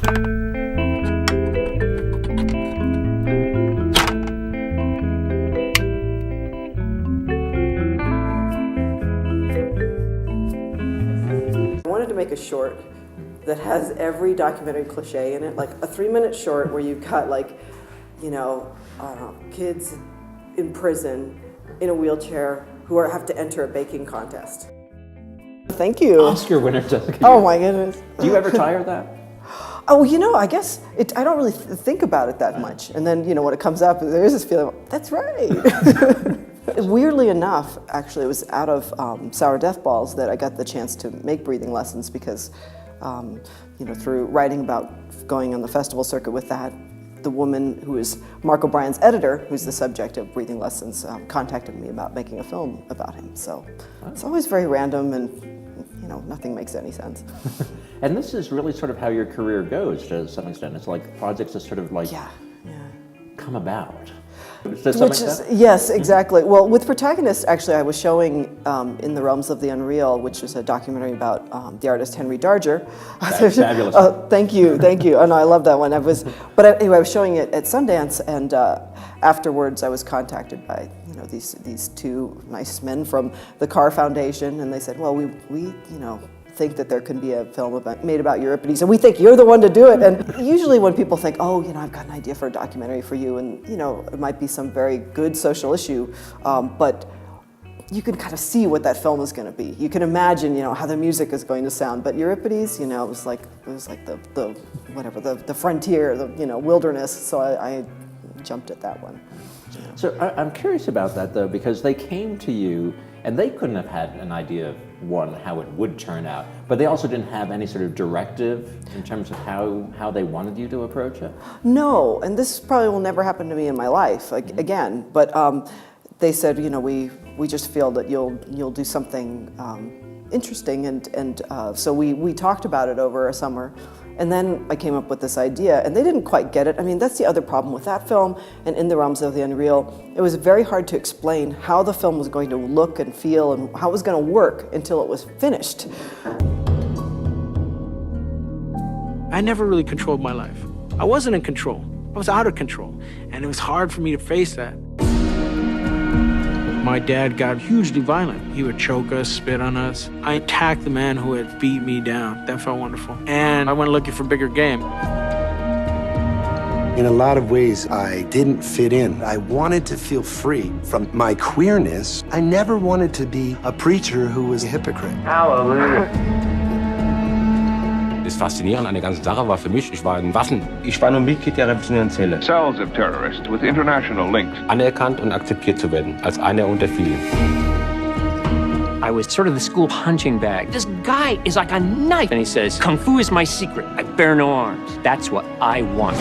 I wanted to make a short that has every documentary cliche in it, like a 3-minute short where you've got like, you know, I don't know, kids in prison in a wheelchair who have to enter a baking contest. Thank you. Oscar winner, Jessica. Oh my goodness. Do you ever tire that? Oh, you know, I guess I don't really think about it that much. And then, you know, when it comes up, there is this feeling, that's right. Weirdly enough, actually, it was out of Sour Death Balls that I got the chance to make breathing lessons because, you know, through writing about going on the festival circuit with that, the woman who is Mark O'Brien's editor, who's the subject of breathing lessons, contacted me about making a film about him. So it's always very random and, you know, nothing makes any sense. And this is really sort of how your career goes to some extent. It's like projects that sort of like come about. Yes, exactly. Well, with Protagonist, actually, I was showing In the Realms of the Unreal, which was a documentary about the artist Henry Darger. Fabulous. Thank you, thank you. Oh no, I love that one. Anyway, I was showing it at Sundance, and afterwards, I was contacted by these two nice men from the Carr Foundation, and they said, well, we think that there can be a film made about Euripides, and we think you're the one to do it. And usually when people think, oh, you know, I've got an idea for a documentary for you, and you know, it might be some very good social issue, but you can kind of see what that film is going to be. You can imagine, you know, how the music is going to sound. But Euripides, you know, it was like the frontier, the wilderness. So I jumped at that one. So I'm curious about that though, because they came to you and they couldn't have had an idea of how it would turn out, but they also didn't have any sort of directive in terms of how they wanted you to approach it? No, and this probably will never happen to me in my life again, but they said, you know, we just feel that you'll do something interesting, and so we talked about it over a summer. And then I came up with this idea, and they didn't quite get it. I mean, that's the other problem with that film and In the Realms of the Unreal. It was very hard to explain how the film was going to look and feel and how it was going to work until it was finished. I never really controlled my life. I wasn't in control. I was out of control. And it was hard for me to face that. My dad got hugely violent. He would choke us, spit on us. I attacked the man who had beat me down. That felt wonderful. And I went looking for bigger game. In a lot of ways, I didn't fit in. I wanted to feel free from my queerness. I never wanted to be a preacher who was a hypocrite. Hallelujah. Das Faszinierende an der ganzen Sache war für mich, ich war nur Mitglied der revolutionären Zelle. Cells of terrorists with international links. Anerkannt und akzeptiert zu werden, als einer unter vielen. I was sort of the school punching bag. This guy is like a knife. And he says, Kung Fu is my secret. I bear no arms. That's what I want.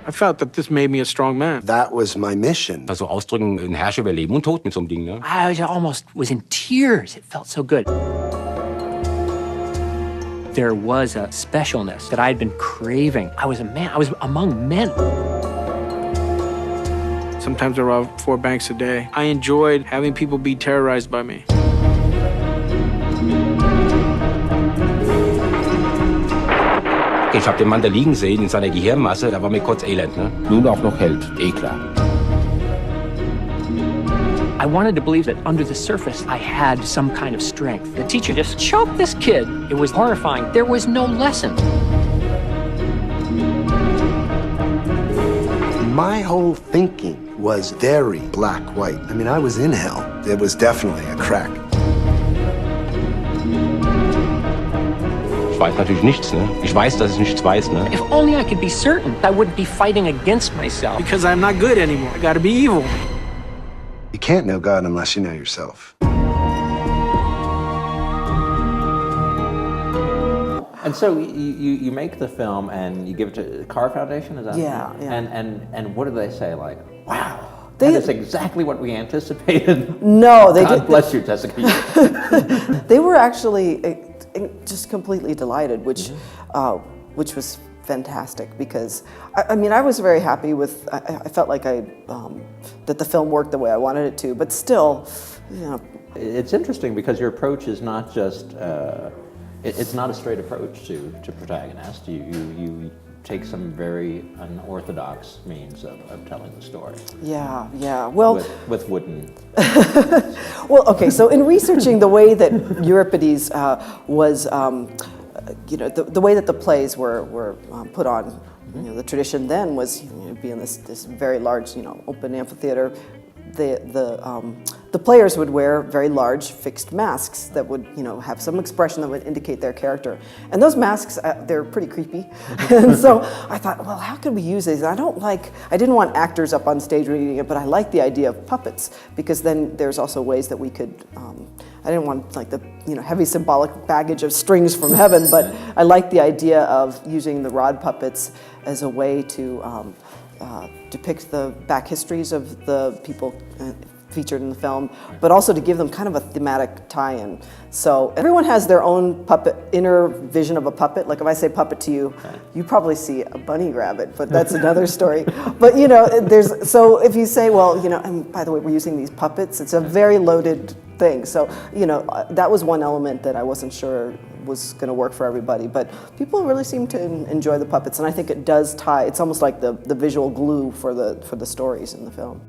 I felt that this made me a strong man. That was my mission. Also ausdrücken, ein Herrscher über Leben und Tod mit so einem Ding, ne? I almost was in tears. It felt so good. There was a specialness that I had been craving. I was a man. I was among men. Sometimes I robbed 4 banks a day. I enjoyed having people be terrorized by me. Ich hab den Mann da liegen sehen in seiner Gehirnmasse, da war mir kurz elend, ne? Nun auch noch Held, eh klar. I wanted to believe that under the surface, I had some kind of strength. The teacher just choked this kid. It was horrifying. There was no lesson. My whole thinking was very black-white. I mean, I was in hell. There was definitely a crack. Ich weiß natürlich nichts, ne? Ich weiß, dass ich nichts weiß, ne? If only I could be certain, I wouldn't be fighting against myself. Because I'm not good anymore. I gotta be evil. You can't know God unless you know yourself. And so you make the film and you give it to the Carr Foundation, is that? Yeah. And what do they say? Like, wow, that is exactly what we anticipated. No, they God did. bless you, Jessica. They were actually just completely delighted, which was fantastic because I mean I was very happy with. I felt like that the film worked the way I wanted it to, but still, you know. It's interesting because your approach is not just. It's not a straight approach to Protagonist. take some very unorthodox means of telling the story. Yeah, yeah. Well, with wooden. well, okay. So in researching the way that Euripides was, you know, the way that the plays were put on, you know, the tradition then was, you know, be in this very large, you know, open amphitheater. The players would wear very large fixed masks that would, you know, have some expression that would indicate their character. And those masks, they're pretty creepy. And so I thought, well, how could we use these? And I didn't want actors up on stage reading it, but I liked the idea of puppets, because then there's also ways that we could, I didn't want like the, you know, heavy symbolic baggage of strings from heaven, but I liked the idea of using the rod puppets as a way to depict the back histories of the people featured in the film, but also to give them kind of a thematic tie-in. So everyone has their own puppet, inner vision of a puppet. Like if I say puppet to you, you probably see a bunny rabbit, but that's another story. But you know, so if you say, well, you know, and by the way, we're using these puppets, it's a very loaded thing. So, you know, that was one element that I wasn't sure was going to work for everybody, but people really seem to enjoy the puppets, and I think it does tie. It's almost like the visual glue for the stories in the film.